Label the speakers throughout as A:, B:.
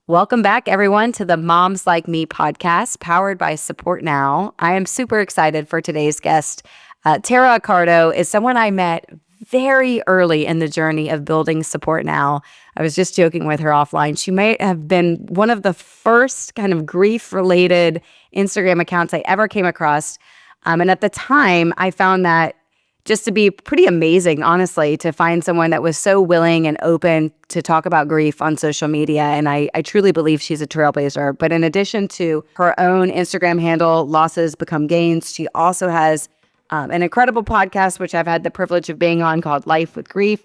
A: Welcome back, everyone, to the Moms Like Me podcast powered by Support Now. I am super excited for today's guest. Tara Accardo is someone I met very early in the journey of building Support Now. I was just joking with her offline. She may have been one of the first kind of grief-related Instagram accounts I ever came across. And at the time, I found that just to be pretty amazing, honestly, to find someone that was so willing and open to talk about grief on social media. And I truly believe she's a trailblazer. But in addition to her own Instagram handle, Losses Become Gains, she also has an incredible podcast, which I've had the privilege of being on, called Life with Grief.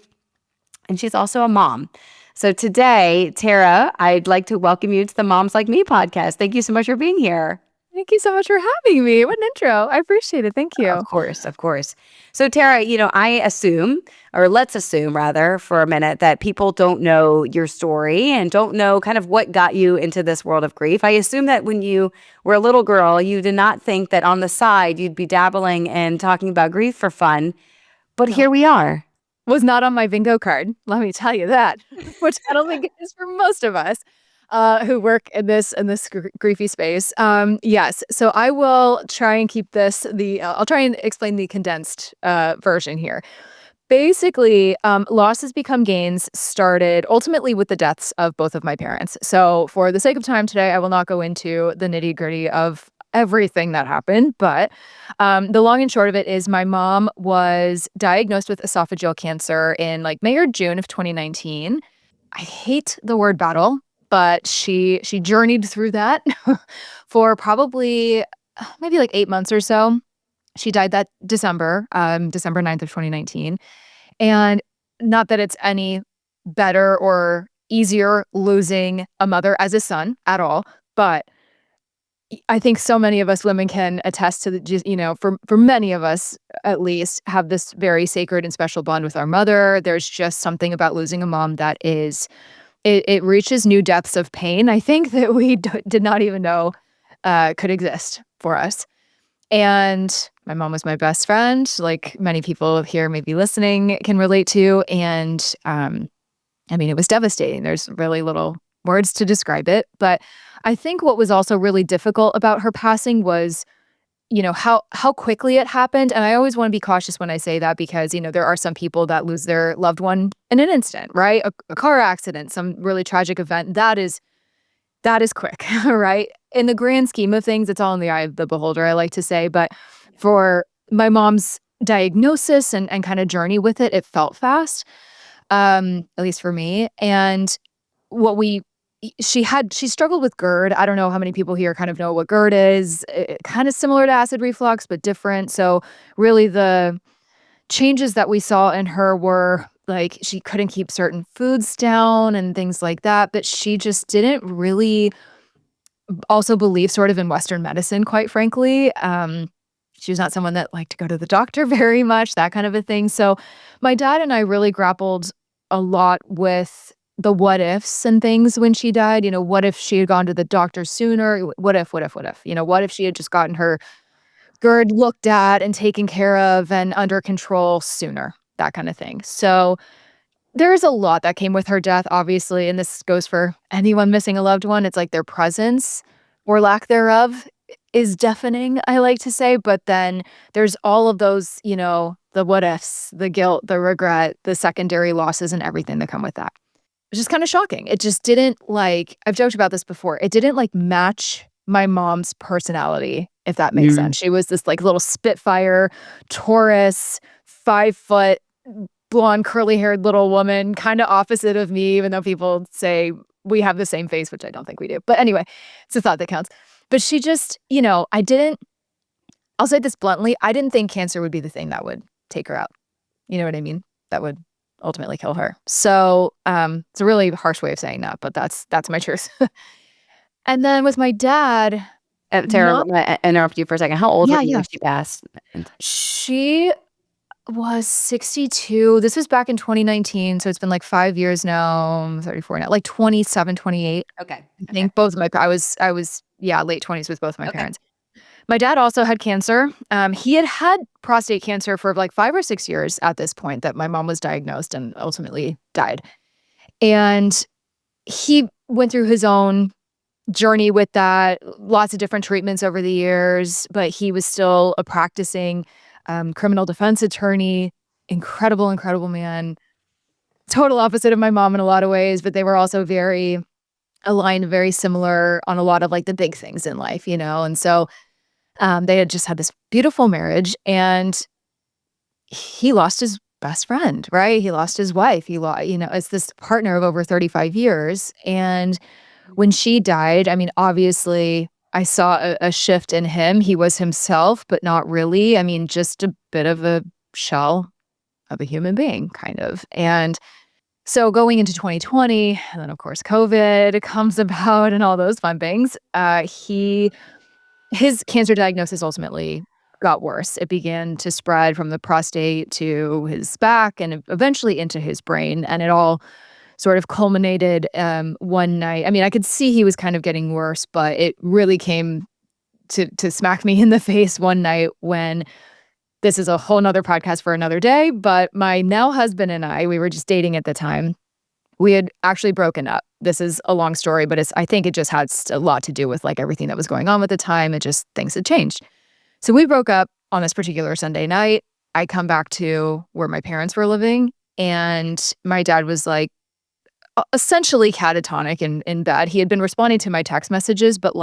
A: And she's also a mom. So today, Tara, I'd like to welcome you to the Moms Like Me podcast. Thank you so much for being here.
B: Thank you so much for having me. What an intro. I appreciate it. Thank you.
A: Of course, of course. So Tara, I assume, or let's assume rather for a minute, that people don't know your story and don't know kind of what got you into this world of grief. I assume that when you were a little girl, you did not think that on the side you'd be dabbling and talking about grief for fun, but here we are.
B: Was not on my bingo card. Let me tell you that, which I don't think it is for most of us who work in this griefy space. Yes. So I will try and keep this, I'll try and explain the condensed version here. Basically, Losses Become Gains started ultimately with the deaths of both of my parents. So for the sake of time today, I will not go into the nitty gritty of everything that happened. But the long and short of it is my mom was diagnosed with esophageal cancer in like May or June of 2019. I hate the word battle, but she journeyed through that for probably maybe like 8 months or so. She died that December 9th of 2019. And not that it's any better or easier losing a mother as a son at all, but I think so many of us women can attest to for many of us at least, have this very sacred and special bond with our mother. There's just something about losing a mom that is, it reaches new depths of pain, I think, that we did not even know could exist for us. And my mom was my best friend, like many people here maybe listening can relate to. And it was devastating. There's really little words to describe it. But I think what was also really difficult about her passing was, how quickly it happened. And I always want to be cautious when I say that because, there are some people that lose their loved one in an instant, right? A car accident, some really tragic event. That is quick, right? In the grand scheme of things, it's all in the eye of the beholder, I like to say. But for my mom's diagnosis and kind of journey with it, it felt fast, at least for me. And she struggled with GERD. I don't know how many people here kind of know what GERD is. Kind of similar to acid reflux, but different. So really the changes that we saw in her were like she couldn't keep certain foods down and things like that. But she just didn't really also believe sort of in Western medicine, quite frankly. She was not someone that liked to go to the doctor very much, that kind of a thing. So my dad and I really grappled a lot with the what ifs and things when she died. What if she had gone to the doctor sooner? What if? What if she had just gotten her GERD looked at and taken care of and under control sooner? That kind of thing. So there's a lot that came with her death, obviously, and this goes for anyone missing a loved one. It's like their presence or lack thereof is deafening, I like to say. But then there's all of those, the what ifs, the guilt, the regret, the secondary losses and everything that come with that. Which is kind of shocking. It just didn't I've joked about this before. It didn't match my mom's personality, if that makes sense. She was this little Spitfire, Taurus, 5-foot, blonde, curly-haired little woman, kind of opposite of me, even though people say we have the same face, which I don't think we do. But anyway, it's a thought that counts. But she just, I'll say this bluntly, I didn't think cancer would be the thing that would take her out. You know what I mean? That would ultimately kill her. So it's a really harsh way of saying that, but that's my truth. And then with my dad,
A: Tara, I'm going to interrupt you for a second. How old were you when she passed?
B: She was 62. This was back in 2019, so it's been 5 years now. I'm 34 now, 27, 28.
A: Okay.
B: I think both of I was late 20s with both of my parents. My dad also had cancer. He had prostate cancer for 5 or 6 years at this point that my mom was diagnosed and ultimately died. And he went through his own journey with that, lots of different treatments over the years, but he was still a practicing criminal defense attorney. Incredible, incredible man. Total opposite of my mom in a lot of ways, but they were also very aligned, very similar on a lot of like the big things in life, And so they had just had this beautiful marriage, and he lost his best friend, right? He lost his wife. As this partner of over 35 years. And when she died, I mean, obviously, I saw a shift in him. He was himself, but not really. I mean, just a bit of a shell of a human being, kind of. And so going into 2020, and then of course COVID comes about and all those fun things. His cancer diagnosis ultimately got worse. It began to spread from the prostate to his back and eventually into his brain, and it all sort of culminated one night. I mean, I could see he was kind of getting worse, but it really came to smack me in the face one night when this is a whole nother podcast for another day. But my now husband and I, we were just dating at the time. We had actually broken up. This is a long story, but I think it just had a lot to do with like everything that was going on at the time. It just things had changed. So we broke up on this particular Sunday night. I come back to where my parents were living, and my dad was like essentially catatonic in bed. He had been responding to my text messages, but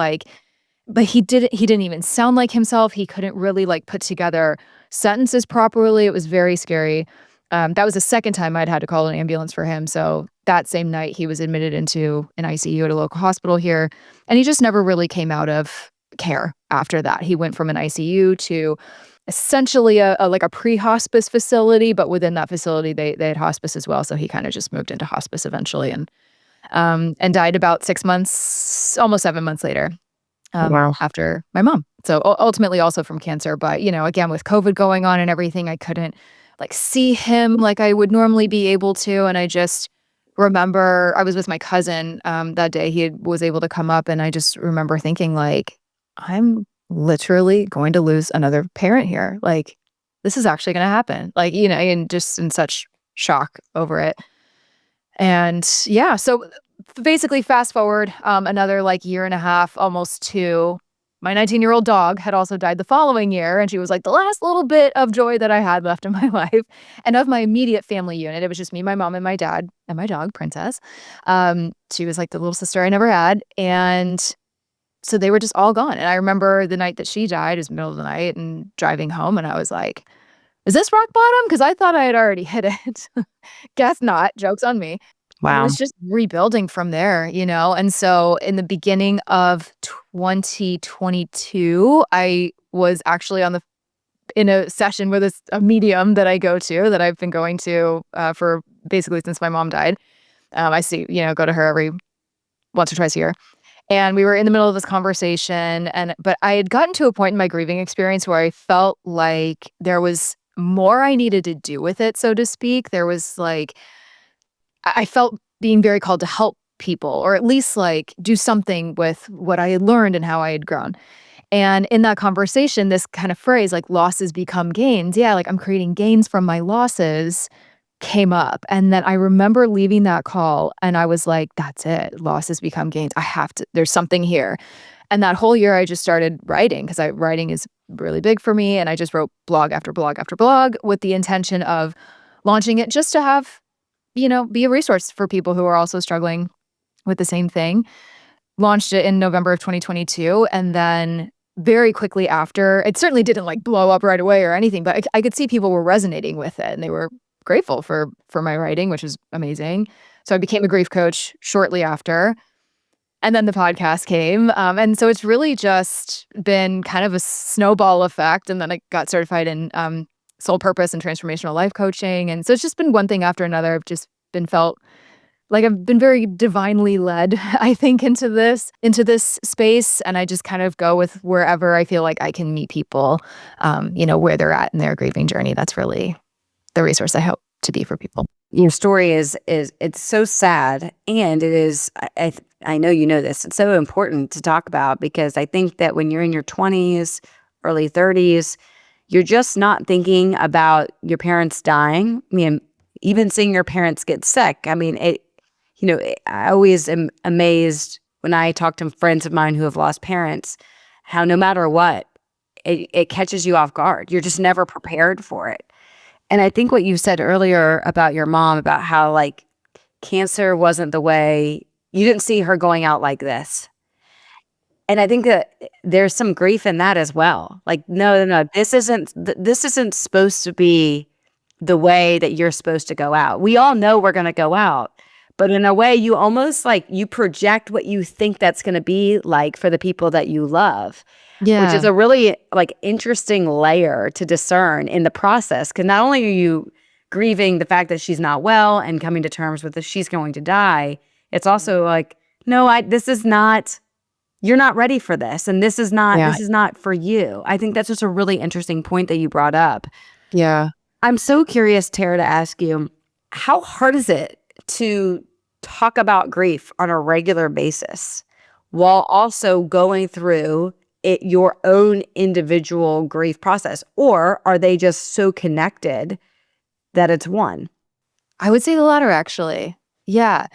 B: he didn't even sound like himself. He couldn't really like put together sentences properly. It was very scary. That was the second time I'd had to call an ambulance for him. So that same night he was admitted into an ICU at a local hospital here, and he just never really came out of care after that. He went from an ICU to essentially a pre-hospice facility, but within that facility they had hospice as well. So he kind of just moved into hospice eventually, and died about 6 months, almost 7 months later.
A: Wow.
B: After my mom. So ultimately also from cancer. But, again, with COVID going on and everything, I couldn't like see him like I would normally be able to. And I just remember I was with my cousin that day. Was able to come up, and I just remember thinking like, I'm literally going to lose another parent here. Like, this is actually going to happen. Like, and just in such shock over it. And yeah, so basically fast forward another like year and a half, almost 2. My 19-year-old dog had also died the following year, and she was like the last little bit of joy that I had left in my life. And of my immediate family unit, it was just me, my mom, and my dad, and my dog, Princess. She was like the little sister I never had. And so they were just all gone. And I remember the night that she died, it was middle of the night, and driving home, and I was like, is this rock bottom? Because I thought I had already hit it. Guess not. Joke's on me. It
A: Wow.
B: was just rebuilding from there, And so in the beginning of 2022, I was actually in a session with a medium that I go to, that I've been going to for basically since my mom died. I see, go to her every once or twice a year. And we were in the middle of this conversation, but I had gotten to a point in my grieving experience where I felt like there was more I needed to do with it, so to speak. There was like, I felt being very called to help people, or at least like do something with what I had learned and how I had grown. And in that conversation, this kind of phrase, like losses become gains. Yeah, like I'm creating gains from my losses came up. And then I remember leaving that call, and I was like, that's it. Losses become gains. There's something here. And that whole year I just started writing, because writing is really big for me. And I just wrote blog after blog after blog with the intention of launching it just to have, be a resource for people who are also struggling with the same thing. Launched it in November of 2022. And then very quickly after, it certainly didn't like blow up right away or anything, but I could see people were resonating with it, and they were grateful for my writing, which is amazing. So I became a grief coach shortly after. And then the podcast came. And so it's really just been kind of a snowball effect. And then I got certified in soul purpose and transformational life coaching. And so it's just been one thing after another. I've just felt like I've been very divinely led, I think, into this space. And I just kind of go with wherever I feel like I can meet people, where they're at in their grieving journey. That's really the resource I hope to be for people.
A: Your story is it's so sad, and it is, I know you know this, it's so important to talk about, because I think that when you're in your 20s, early 30s, you're just not thinking about your parents dying. I mean, even seeing your parents get sick. I mean, I always am amazed when I talk to friends of mine who have lost parents, how no matter what, it catches you off guard. You're just never prepared for it. And I think what you said earlier about your mom, about how like cancer wasn't the way, you didn't see her going out like this. And I think that there's some grief in that as well. Like, no, no, no, this isn't supposed to be the way that you're supposed to go out. We all know we're going to go out, but in a way, you almost like you project what you think that's going to be like for the people that you love, which is
B: Yeah.
A: a really like interesting layer to discern in the process. Because not only are you grieving the fact that she's not well and coming to terms with that she's going to die, it's also like, no, this is not, you're not ready for this, and
B: Yeah.
A: this is not for you. I think that's just a really interesting point that you brought up.
B: Yeah.
A: I'm so curious, Tara, to ask you, how hard is it to talk about grief on a regular basis while also going through your own individual grief process? Or are they just so connected that it's one?
B: I would say the latter, actually. Yeah.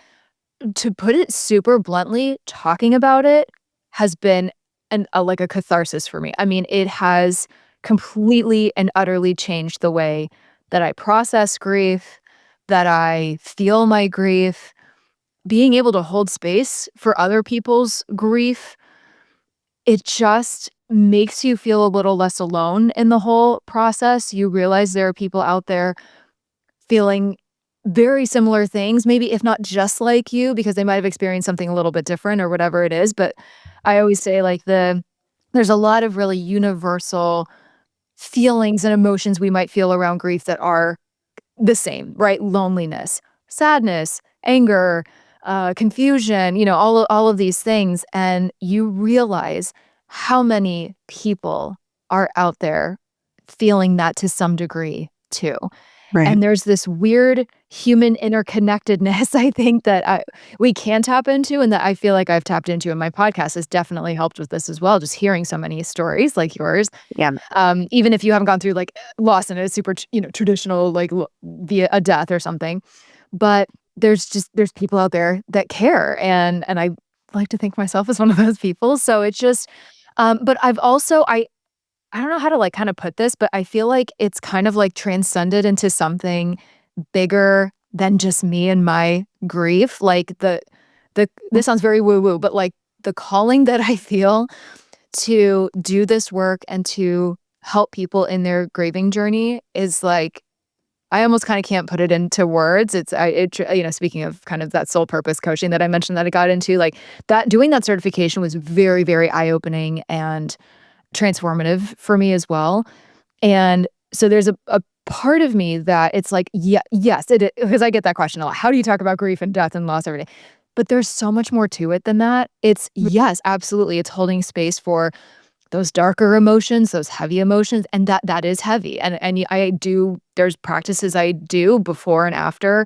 B: To put it super bluntly, talking about it has been like a catharsis for me. I mean, it has completely and utterly changed the way that I process grief, that I feel my grief, being able to hold space for other people's grief. It just makes you feel a little less alone in the whole process. You realize there are people out there feeling very similar things, maybe if not just like you, because they might have experienced something a little bit different or whatever it is. But I always say like there's a lot of really universal feelings and emotions we might feel around grief that are the same, right? Loneliness, sadness, anger, confusion, all of these things. And you realize how many people are out there feeling that to some degree too.
A: Right.
B: And there's this weird human interconnectedness, I think, that we can tap into and that I feel like I've tapped into, and my podcast has definitely helped with this as well, just hearing so many stories like yours.
A: Yeah.
B: Even if you haven't gone through, like, loss in a super traditional, like, via a death or something. But there's people out there that care, and I like to think myself as one of those people, so it's just but I've also I don't know how to, like, kinda put this, but I feel like it's kind of, like, transcended into something bigger than just me and my grief, like, this sounds very woo-woo, but, like, the calling that I feel to do this work and to help people in their grieving journey is, like, I almost kinda can't put it into words. It's I it tr speaking of kind of that soul purpose coaching that I mentioned that I got into, like, that doing that certification was very, very eye-opening and transformative for me as well. And so there's a part of me that it's like, yeah, yes, it because I get that question a lot. How do you talk about grief and death and loss every day? But there's so much more to it than that. It's yes, absolutely. It's holding space for those darker emotions, those heavy emotions, and that is heavy. And I do there's practices I do before and after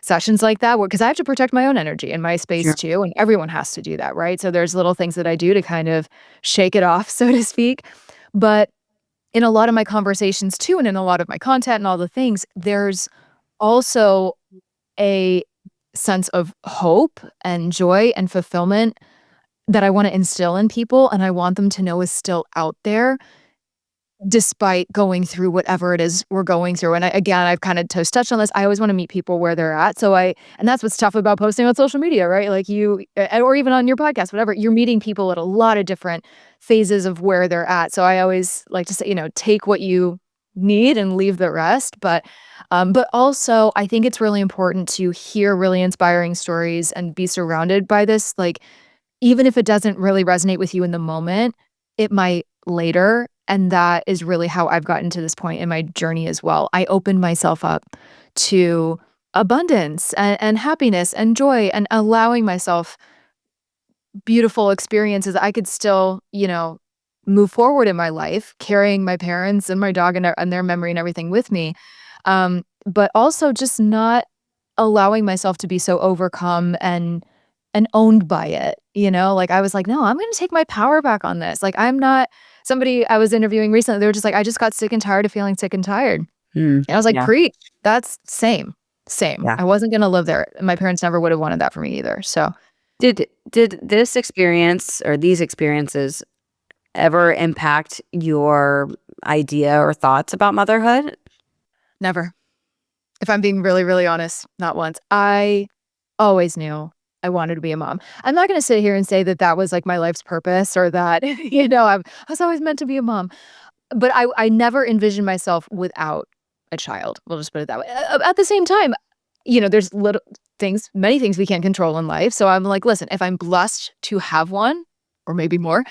B: sessions like that, because I have to protect my own energy and my space
A: Sure.
B: too, and everyone has to do that, right? So there's little things that I do to kind of shake it off, so to speak. But in a lot of my conversations too, and in a lot of my content and all the things, there's also a sense of hope and joy and fulfillment that I want to instill in people, and I want them to know is still out there despite going through whatever it is we're going through. And again, I've kind of touched on this. I always want to meet people where they're at. And that's what's tough about posting on social media, right? Like or even on your podcast, whatever, you're meeting people at a lot of different phases of where they're at. So I always like to say, take what you need and leave the rest. But also I think it's really important to hear really inspiring stories and be surrounded by this, like, even if it doesn't really resonate with you in the moment, it might later, and that is really how I've gotten to this point in my journey as well. I opened myself up to abundance and happiness and joy and allowing myself beautiful experiences. I could still, move forward in my life, carrying my parents and my dog and their memory and everything with me. But also just not allowing myself to be so overcome and owned by it, Like, I was like, "No, I'm gonna take my power back on this." Like, I'm not somebody I was interviewing recently, they were just like, "I just got sick and tired of feeling sick and tired."
A: Mm,
B: And I was like,
A: yeah.
B: "Preach." That's same. Same.
A: Yeah.
B: I wasn't gonna live there. My parents never would have wanted that for me either. So
A: Did this experience or these experiences ever impact your idea or thoughts about motherhood?
B: never. If I'm being really, really honest, not once. I always knew I wanted to be a mom. I'm not gonna sit here and say that that was, like, my life's purpose or that, I was always meant to be a mom. But I never envisioned myself without a child. We'll just put it that way. At the same time, there's little things, many things we can't control in life. So I'm like, listen, if I'm blessed to have one, or maybe more,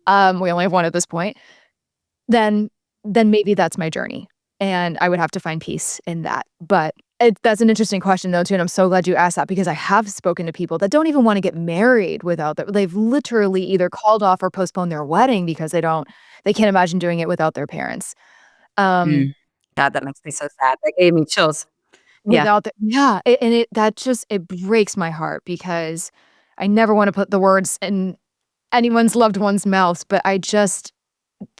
B: we only have one at this point, then maybe that's my journey. And I would have to find peace in that. But that's an interesting question though, too. And I'm so glad you asked that because I have spoken to people that don't even want to get married without that. They've literally either called off or postponed their wedding because they can't imagine doing it without their parents. Um,
A: Mm. God, that makes me so sad. That gave me chills. Yeah.
B: without the yeah, and it breaks my heart because I never want to put the words in anyone's loved one's mouth, but I just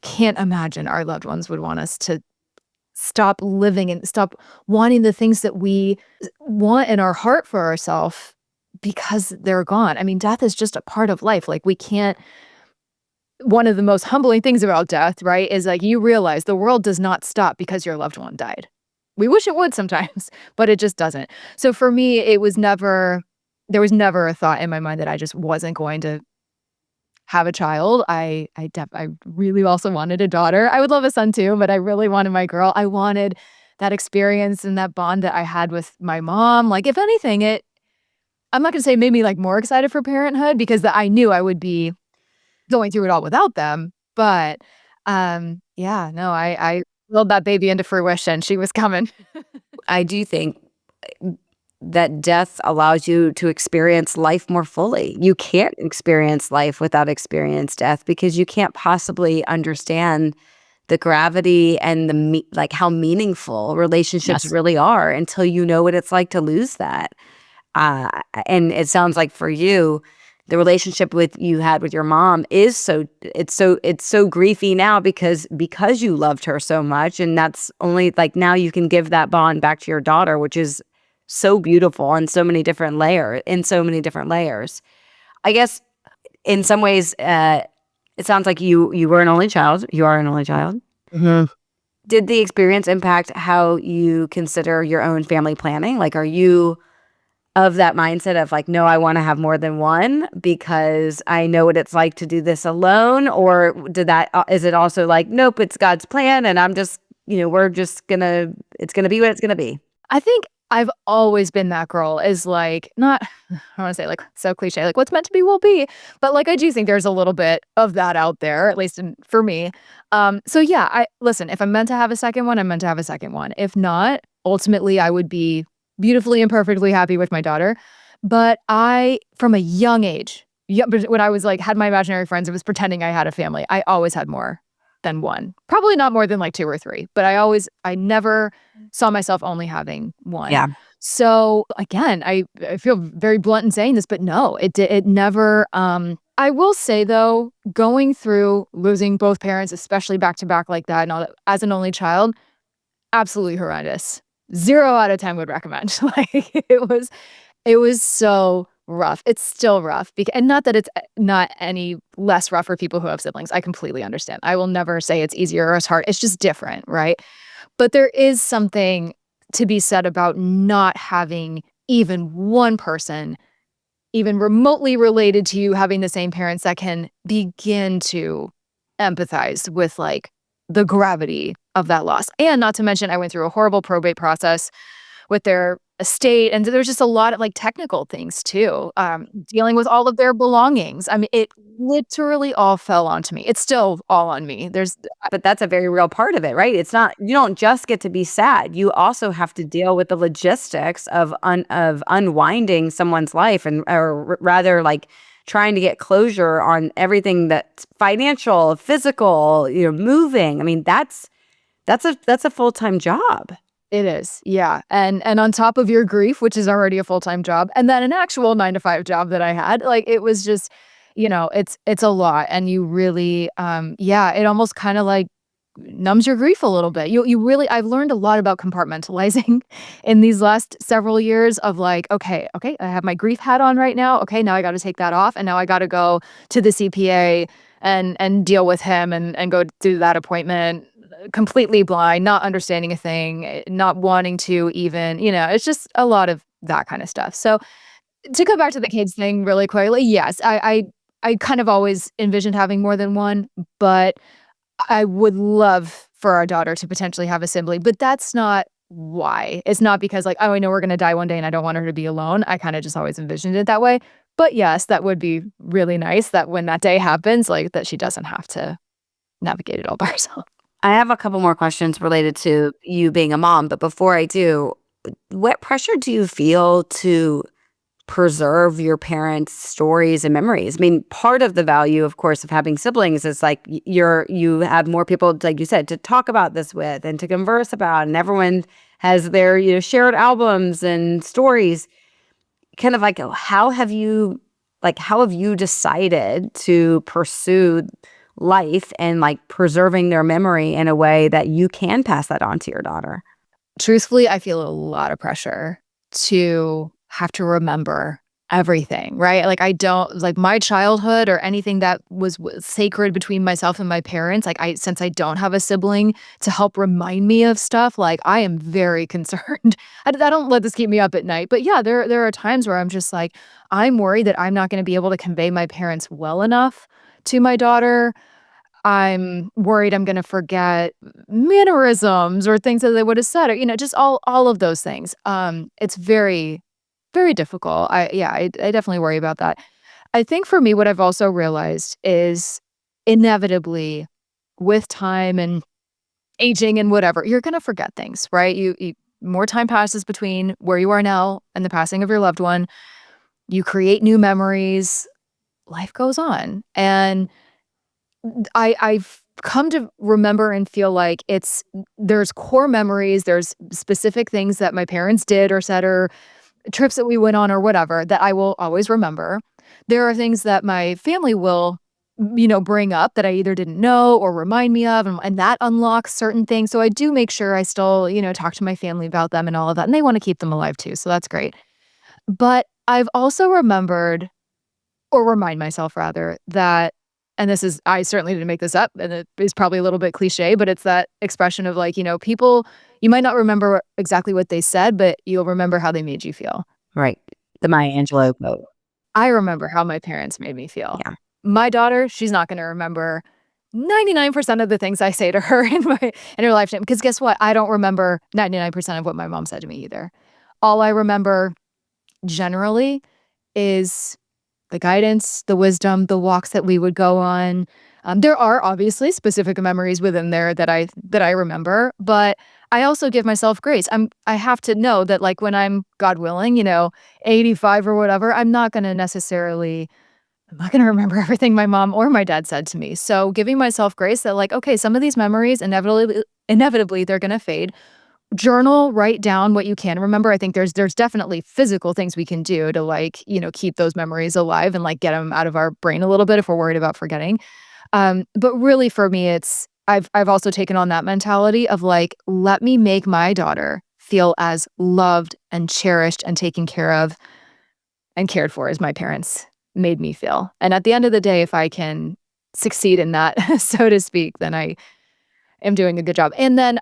B: can't imagine our loved ones would want us to stop living and stop wanting the things that we want in our heart for ourselves because they're gone. I mean, death is just a part of life. Like we can't one of the most humbling things about death, right, is like you realize the world does not stop because your loved one died. We wish it would sometimes, but it just doesn't. So for me, there was never a thought in my mind that I just wasn't going to have a child. I really also wanted a daughter. I would love a son too, but I really wanted my girl. I wanted that experience and that bond that I had with my mom. Like if anything, I'm not gonna say it made me like more excited for parenthood because I knew I would be going through it all without them. But yeah, no, I willed that baby into fruition. She was coming.
A: I do think that death allows you to experience life more fully. You can't experience life without experience death because you can't possibly understand the gravity and like how meaningful relationships
B: Yes.
A: really are until you know what it's like to lose that. Uh, and it sounds like for you, the relationship with you had with your mom is it's so griefy now because you loved her so much, and that's only like now you can give that bond back to your daughter, which is so beautiful on so many different layers. I guess in some ways, it sounds like you were an only child. You are an only child.
B: Mhm.
A: Did the experience impact how you consider your own family planning? Like, are you of that mindset of like, no, I want to have more than one because I know what it's like to do this alone? Or is it also like, nope, it's God's plan and I'm just, it's gonna be what it's gonna be.
B: I think I've always been that girl is like not I don't wanna say like so cliche, like what's meant to be will be. But like I do think there's a little bit of that out there, at least for me. So yeah, I listen, if I'm meant to have a second one, I'm meant to have a second one. If not, ultimately I would be beautifully and perfectly happy with my daughter. But I from a young age, yeah, but when I was like had my imaginary friends, I was pretending I had a family. I always had more than one. Probably not more than like two or three, but I never saw myself only having one.
A: Yeah.
B: So again, I feel very blunt in saying this, but no, it never I will say though, going through losing both parents, especially back to back like that and all that as an only child, absolutely horrendous. 0 out of 10 would recommend. Like it was so rough. It's still rough and not that it's not any less rough for people who have siblings. I completely understand. I will never say it's easier or it's hard. It's just different, right? But there is something to be said about not having even one person, even remotely related to you, having the same parents that can begin to empathize with like the gravity of that loss. And not to mention, I went through a horrible probate process with their estate, and there's just a lot of, like, technical things too, dealing with all of their belongings. I mean, it literally all fell onto me. It's still all on me. There's
A: But that's a very real part of it, right? It's not you don't just get to be sad. You also have to deal with the logistics of unwinding someone's life or rather like trying to get closure on everything that's financial, physical, moving. I mean, that's a full-time job.
B: It is, yeah, and on top of your grief, which is already a full-time job, and then an actual 9 to 5 job that I had, like, it was just, it's a lot, and you really, yeah, it almost kinda, like numbs your grief a little bit. You really I've learned a lot about compartmentalizing in these last several years of like, okay, I have my grief hat on right now. Okay, now I got to take that off, and now I got to go to the CPA and deal with him and go do that appointment completely blind, not understanding a thing, not wanting to even, it's just a lot of that kind of stuff. So to go back to the kids thing really quickly, yes, I kind of always envisioned having more than one, but I would love for our daughter to potentially have a sibling, but that's not why. It's not because like, oh, I know we're gonna die one day and I don't want her to be alone. I kinda just always envisioned it that way. But yes, that would be really nice that when that day happens, like, that she doesn't have to navigate it all by herself.
A: I have a couple more questions related to you being a mom, but before I do, what pressure do you feel to preserve your parents' stories and memories? I mean, part of the value, of course, of having siblings is like you have more people, like you said, to talk about this with and to converse about, and everyone has their shared albums and stories. Kind of like, how have you decided to pursue life and like preserving their memory in a way that you can pass that on to your daughter?
B: Truthfully, I feel a lot of pressure to have to remember everything, right? Like, I don't like my childhood or anything that was sacred between myself and my parents. Like, since I don't have a sibling to help remind me of stuff, like, I am very concerned. I don't let this keep me up at night. But yeah, there are times where I'm just like, I'm worried that I'm not going to be able to convey my parents well enough to my daughter. I'm worried I'm gonna forget mannerisms or things that they would have said or, just all of those things. It's very, very difficult. I definitely worry about that. I think for me, what I've also realized is inevitably with time and aging and whatever, you're gonna forget things, right? You more time passes between where you are now and the passing of your loved one. You create new memories. Life goes on, and I've come to remember and feel like there's core memories, there's specific things that my parents did or said or trips that we went on or whatever that I will always remember. There are things that my family will, bring up that I either didn't know or remind me of, and that unlocks certain things. So I do make sure I still, talk to my family about them and all of that, and they want to keep them alive too, so that's great. But I've also remembered or remind myself rather that and this is I certainly didn't make this up, and it is probably a little bit cliche, but it's that expression of like, people you might not remember exactly what they said, but you'll remember how they made you feel.
A: Right. The Maya Angelou quote.
B: I remember how my parents made me feel.
A: Yeah.
B: My daughter, she's not gonna remember 99% of the things I say to her in her lifetime, because guess what? I don't remember 99% of what my mom said to me either. All I remember generally is the guidance, the wisdom, the walks that we would go on. There are obviously specific memories within there that I remember, but I also give myself grace. I have to know that like when I'm God willing, 85 or whatever, I'm not gonna remember everything my mom or my dad said to me. So giving myself grace that like, okay, some of these memories inevitably they're gonna fade. Journal, write down what you can remember. I think there's definitely physical things we can do to like, keep those memories alive and like get them out of our brain a little bit if we're worried about forgetting. But really for me, I've also taken on that mentality of like, let me make my daughter feel as loved and cherished and taken care of and cared for as my parents made me feel. And at the end of the day, if I can succeed in that, so to speak, then I am doing a good job. And then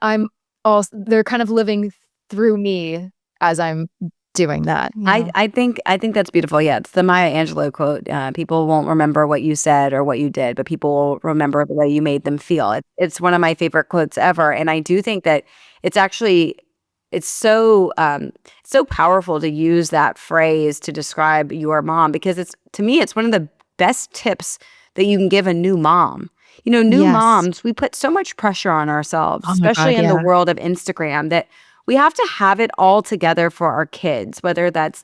B: they're kind of living through me as I'm doing that,
A: I think that's beautiful. Yeah, it's the Maya Angelou quote. People won't remember what you said or what you did, but people will remember the way you made them feel. It's one of my favorite quotes ever, and I do think that it's actually it's so powerful to use that phrase to describe your mom because it's to me it's one of the best tips that you can give a new mom. New
B: Yes.
A: moms, we put so much pressure on ourselves,
B: Oh my
A: especially
B: god,
A: in the
B: yeah.
A: world of Instagram, that we have to have it all together for our kids, whether that's,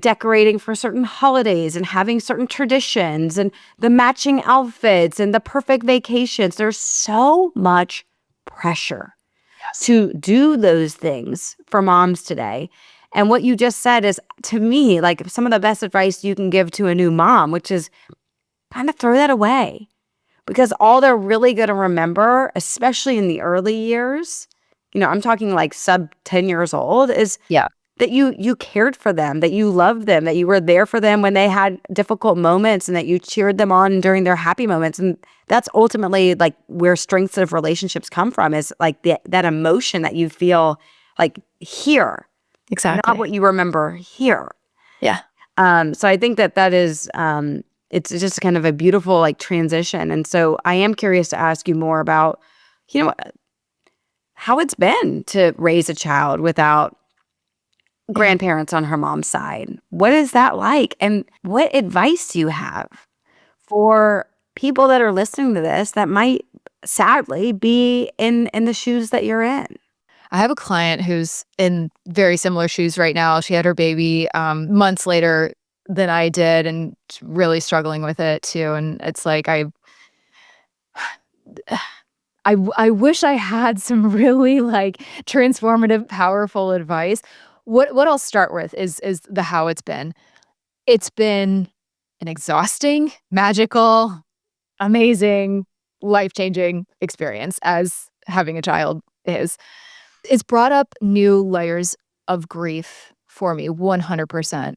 A: decorating for certain holidays and having certain traditions and the matching outfits and the perfect vacations. There's so much pressure
B: Yes.
A: to do those things for moms today. And what you just said is, to me, like some of the best advice you can give to a new mom, which is kind of throw that away. because all they're really going to remember, especially in the early years, I'm talking like sub 10 years old, is
B: Yeah,
A: that you cared for them, that you loved them, that you were there for them when they had difficult moments, and that you cheered them on during their happy moments. And that's ultimately like where strengths of relationships come from, is like that emotion that you feel like here, not
B: exactly.
A: what you remember here.
B: Yeah.
A: So I think that is it's just kind of a beautiful like transition. And so I am curious to ask you more about, you know, how it's been to raise a child without
B: Yeah.
A: grandparents on her mom's side. What is that like? And what advice do you have for people that are listening to this that might sadly be in the shoes that you're in?
B: I have a client who's in very similar shoes right now. She had her baby months later than I did and really struggling with it too. And it's like I wish I had some really like transformative, powerful advice. What I'll start with is the how it's been. It's been an exhausting, magical, amazing, life-changing experience as having a child is. It's brought up new layers of grief for me 100%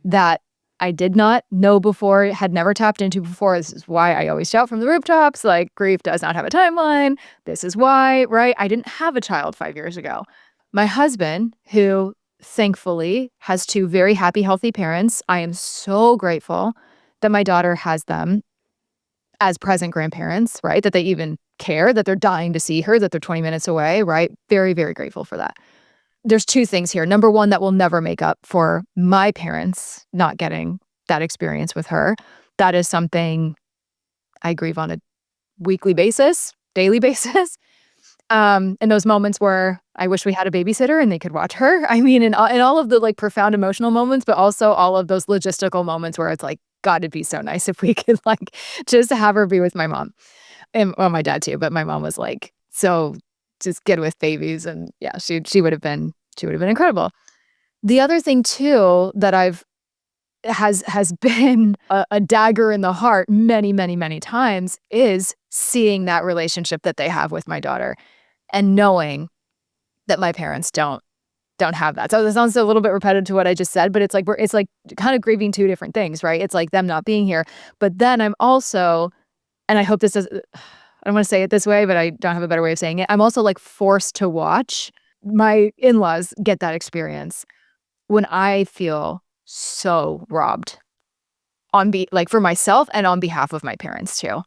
B: that I did not know before, had never tapped into before. This is why I always shout from the rooftops, like, grief does not have a timeline. This is why, right? I didn't have a child 5 years ago. My husband, who thankfully has two very happy, healthy parents, I am so grateful that my daughter has them as present grandparents, right? That they even care, that they're dying to see her, that they're 20 minutes away, right? Very, very grateful for that. There's two things here. Number one, that will never make up for my parents not getting that experience with her. That is something I grieve on a weekly basis, daily basis. In those moments where I wish we had a babysitter and they could watch her. I mean, in all of the like profound emotional moments, but also all of those logistical moments where it's like, God, it'd be so nice if we could like just have her be with my mom and well, my dad too. But my mom was like, so just get with babies, and yeah, she would have been incredible. The other thing too that I've has been a dagger in the heart many, many, many times is seeing that relationship that they have with my daughter and knowing that my parents don't have that. So this sounds a little bit repetitive to what I just said, but it's like kind of grieving two different things, right? It's like them not being here, but then I'm also, and I hope this does, I don't want to say it this way, but I don't have a better way of saying it. I'm also like forced to watch my in-laws get that experience when I feel so robbed like for myself and on behalf of my parents too.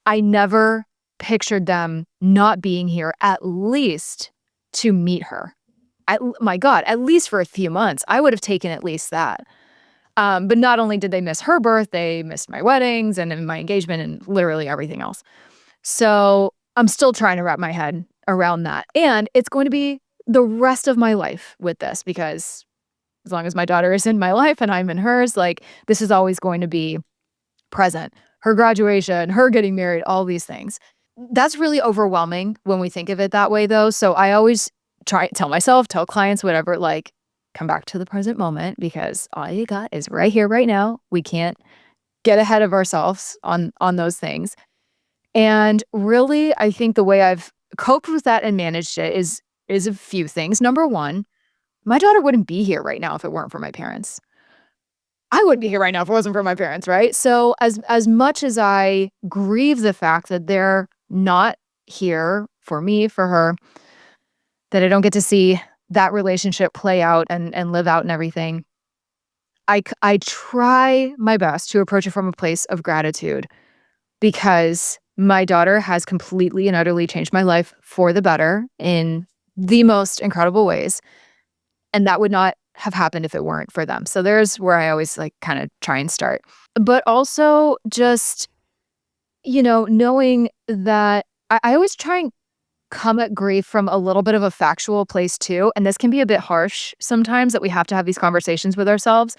B: I never pictured them not being here at least to meet her. My God, at least for a few months. I would have taken at least that. But not only did they miss her birth, they missed my weddings and my engagement and literally everything else. So I'm still trying to wrap my head around that. And it's going to be the rest of my life with this because as long as my daughter is in my life and I'm in hers, like this is always going to be present. Her graduation, her getting married, all these things. That's really overwhelming when we think of it that way, though. So I always tell myself, tell clients, whatever, like, come back to the present moment because all you got is right here, right now. We can't get ahead of ourselves on those things. And really, I think the way I've coped with that and managed it is a few things. Number one, my daughter wouldn't be here right now if it weren't for my parents. I wouldn't be here right now if it wasn't for my parents, right? So as much as I grieve the fact that they're not here for me, for her, that I don't get to see that relationship play out and live out and everything, I try my best to approach it from a place of gratitude because my daughter has completely and utterly changed my life for the better in the most incredible ways. And that would not have happened if it weren't for them. So there's where I always like kind of try and start. But also just, knowing that I always try and come at grief from a little bit of a factual place too. And this can be a bit harsh sometimes that we have to have these conversations with ourselves.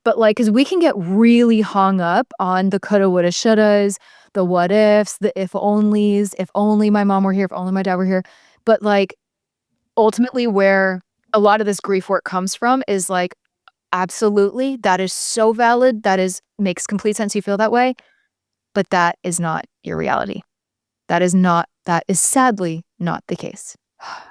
B: But like, because we can get really hung up on the coulda, woulda, shouldas, the what ifs, the if onlys, if only my mom were here, if only my dad were here. But like, ultimately, where a lot of this grief work comes from is like, absolutely, that is so valid. That is makes complete sense. You feel that way. but that is not your reality. That is sadly not the case.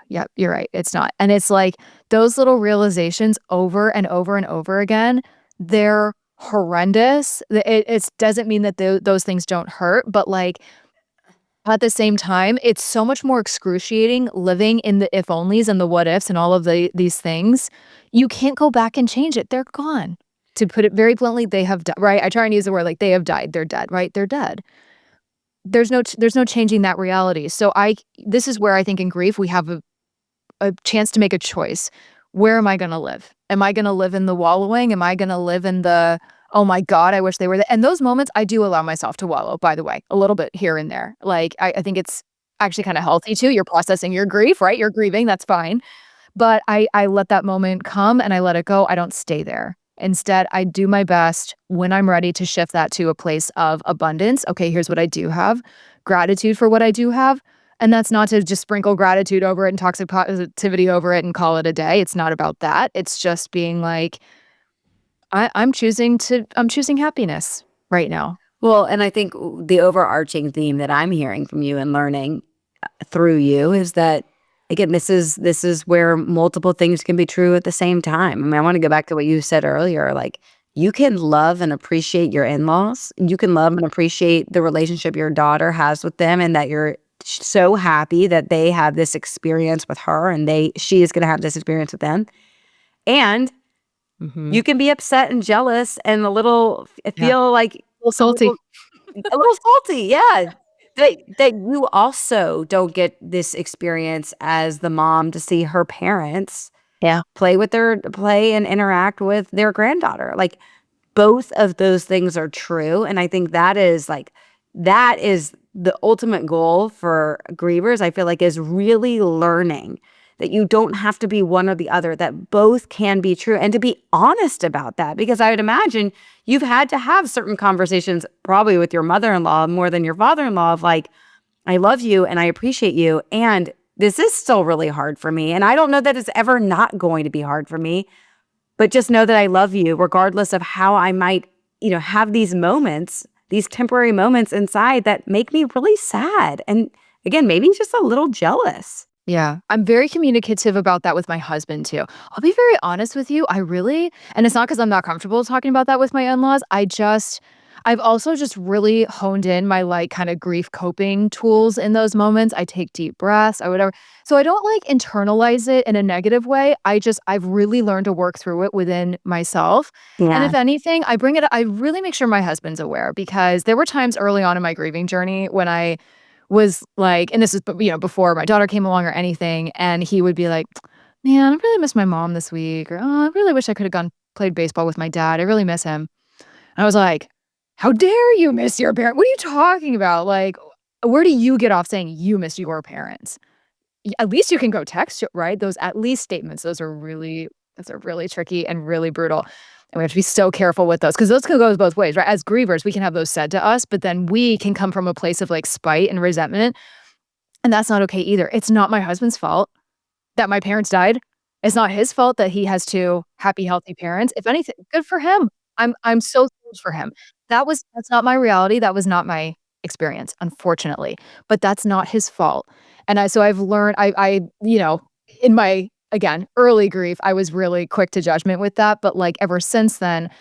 B: Yep, you're right. It's not. And it's like those little realizations over and over and over again, they're horrendous. It doesn't mean that those things don't hurt, but like at the same time, it's so much more excruciating living in the if onlys and the what ifs and all of these things. You can't go back and change it. They're gone. To put it very bluntly, they have died, right? I try and use the word like they have died. They're dead, right? They're dead. There's no changing that reality. So this is where I think in grief we have a chance to make a choice. Where am I going to live? Am I going to live in the wallowing? Am I going to live in the, oh my God, I wish they were there? And those moments, I do allow myself to wallow, by the way, a little bit here and there. Like, I think it's actually kind of healthy too. You're processing your grief, right? You're grieving. That's fine. But I let that moment come and I let it go. I don't stay there. Instead, I do my best when I'm ready to shift that to a place of abundance. Okay, here's what I do have. Gratitude for what I do have. And that's not to just sprinkle gratitude over it and toxic positivity over it and call it a day. It's not about that. It's just being like, I'm choosing happiness right now.
A: Well, and I think the overarching theme that I'm hearing from you and learning through you is that, again, this is where multiple things can be true at the same time. I mean, I want to go back to what you said earlier. Like, you can love and appreciate your in-laws. You can love and appreciate the relationship your daughter has with them, and that you're so happy that they have this experience with her and she is going to have this experience with them. And you can be upset and jealous and feel like
B: A little salty.
A: a little salty, yeah. That you also don't get this experience as the mom to see her parents
B: Yeah.
A: play and interact with their granddaughter. Like, both of those things are true. And I think that is the ultimate goal for grievers, I feel like, is really learning that you don't have to be one or the other, that both can be true, and to be honest about that. Because I would imagine you've had to have certain conversations probably with your mother-in-law more than your father-in-law of like, I love you and I appreciate you, and this is still really hard for me. And I don't know that it's ever not going to be hard for me, but just know that I love you regardless of how I might, have these moments, these temporary moments inside that make me really sad. And again, maybe just a little jealous.
B: Yeah. I'm very communicative about that with my husband too. I'll be very honest with you. And it's not because I'm not comfortable talking about that with my in-laws. I've also just really honed in my like kind of grief coping tools in those moments. I take deep breaths or whatever. So I don't like internalize it in a negative way. I've really learned to work through it within myself. And
A: Yeah.
B: if anything, I really make sure my husband's aware, because there were times early on in my grieving journey when I was like, and this is, before my daughter came along or anything, and he would be like, man, I really miss my mom this week, or oh, I really wish I could have gone played baseball with my dad. I really miss him. And I was like, how dare you miss your parent? What are you talking about? Like, where do you get off saying you miss your parents? At least you can go text, right? Those at least statements, those are really tricky and really brutal. And we have to be so careful with those, because those can go both ways, right? As grievers, we can have those said to us, but then we can come from a place of like spite and resentment. And that's not okay either. It's not my husband's fault that my parents died. It's not his fault that he has two happy, healthy parents. If anything, good for him. I'm so thrilled for him. That's not my reality. That was not my experience, unfortunately. But that's not his fault. And I've learned, in my, again, early grief, I was really quick to judgment with that. But like ever since then,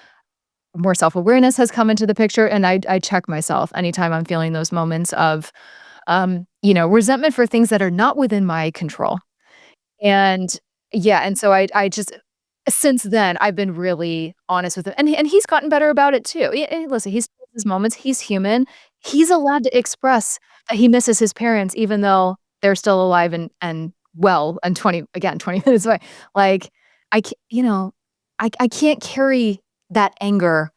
B: more self-awareness has come into the picture, and I check myself anytime I'm feeling those moments of, resentment for things that are not within my control. And yeah, and so I just, since then, I've been really honest with him, and he's gotten better about it too. Listen, he's had his moments. He's human. He's allowed to express that he misses his parents, even though they're still alive and well, and 20 minutes away. Like, I can't carry that anger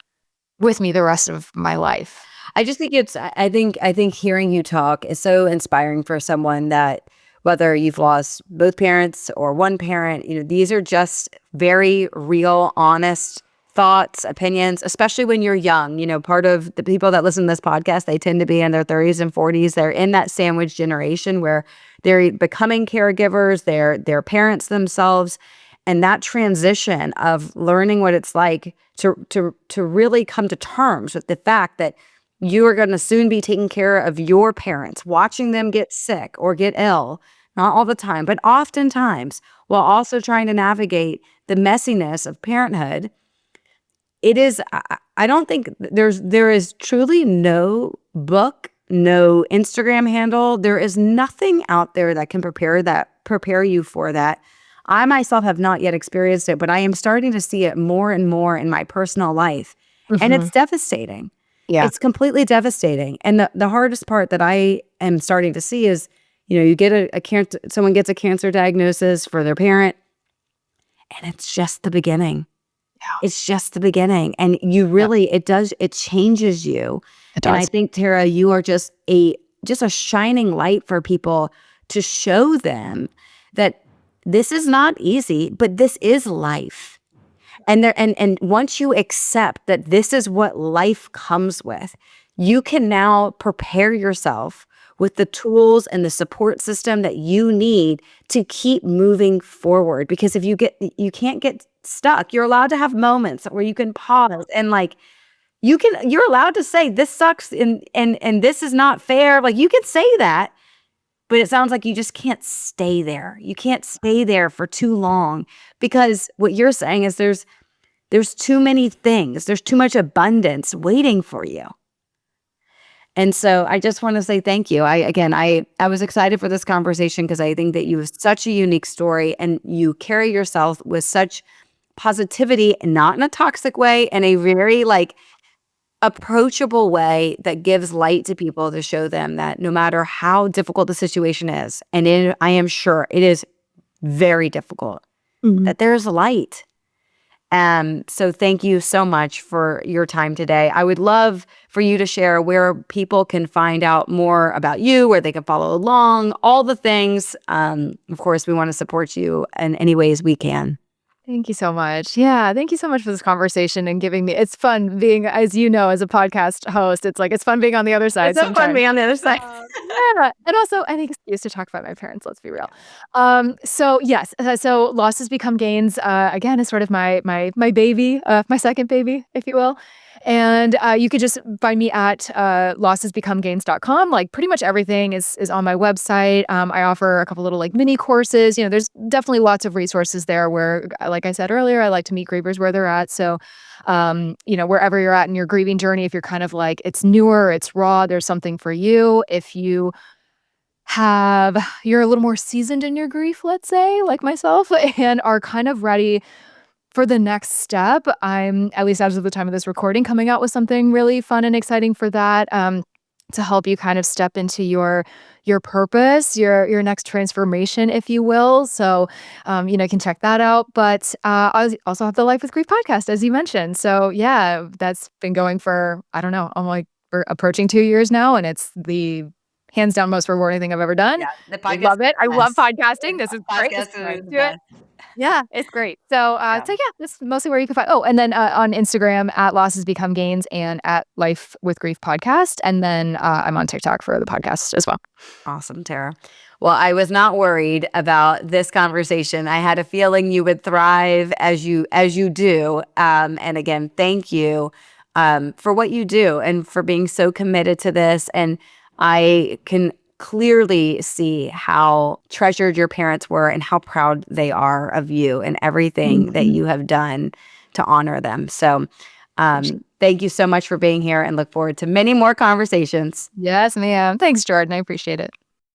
B: with me the rest of my life.
A: I just think I think hearing you talk is so inspiring for someone that, whether you've lost both parents or one parent, these are just very real, honest thoughts, opinions, especially when you're young. Part of the people that listen to this podcast, they tend to be in their 30s and 40s. They're in that sandwich generation where they're becoming caregivers, they're parents themselves. And that transition of learning what it's like to really come to terms with the fact that You are going to soon be taking care of your parents, watching them get sick or get ill, not all the time, but oftentimes, while also trying to navigate the messiness of parenthood. It is, I don't think there is truly no book, no Instagram handle. There is nothing out there that can prepare you for that. I myself have not yet experienced it, but I am starting to see it more and more in my personal life. And it's devastating.
B: Yeah.
A: It's completely devastating. And the hardest part that I am starting to see is, you get someone gets a cancer diagnosis for their parent, and it's just the beginning. It's just the beginning. And you really, it changes you.
B: It
A: And I
B: does.
A: think, Tara, you are just a shining light for people to show them that this is not easy, but this is life. And once you accept that this is what life comes with, you can now prepare yourself with the tools and the support system that you need to keep moving forward. Because if you can't get stuck. You're allowed to have moments where you can pause and you're allowed to say this sucks and this is not fair. Like, you can say that, but it sounds like you just can't stay there. You can't stay there for too long, because what you're saying is there's too many things. There's too much abundance waiting for you. And so I just want to say thank you. I was excited for this conversation because I think that you have such a unique story, and you carry yourself with such positivity, not in a toxic way, in a very approachable way that gives light to people, to show them that no matter how difficult the situation is, and I am sure it is very difficult, that there's light. So thank you so much for your time today. I would love for you to share where people can find out more about you, where they can follow along, all the things. Of course, we want to support you in any ways we can.
B: Thank you so much. Yeah, thank you so much for this conversation and giving me. It's fun being, as you know, as a podcast host. It's fun being on the other side.
A: It's so fun being on the other side.
B: Yeah, and also any excuse to talk about my parents. Let's be real. So yes, so losses become gains. Again, is sort of my baby, my second baby, if you will. And you could just find me at lossesbecomegains.com. Like, pretty much everything is on my website. I offer a couple little mini courses. There's definitely lots of resources there where, like I said earlier, I like to meet grievers where they're at. So, wherever you're at in your grieving journey, if you're kind of it's newer, it's raw, there's something for you. If you're a little more seasoned in your grief, let's say, like myself, and are kind of ready for the next step, I'm, at least as of the time of this recording, coming out with something really fun and exciting for that, to help you kind of step into your purpose, your next transformation, if you will. So, you can check that out. But I also have the Life with Grief podcast, as you mentioned. So yeah, that's been going for, I don't know, we're approaching 2 years now, and it's the hands down most rewarding thing I've ever done.
A: Yeah,
B: I love it. I love podcasting. This is great. This is why I do it. Yeah, it's great. So, yeah, that's mostly where you can find. Oh, and then on Instagram at Losses Become Gains and at Life with Grief podcast, and then I'm on TikTok for the podcast as well.
A: Awesome, Tara. Well, I was not worried about this conversation. I had a feeling you would thrive as you do. And again, thank you for what you do and for being so committed to this. And I can clearly see how treasured your parents were and how proud they are of you and everything that you have done to honor them. So thank you so much for being here, and look forward to many more conversations.
B: Yes, ma'am. Thanks, Jordan. I appreciate it.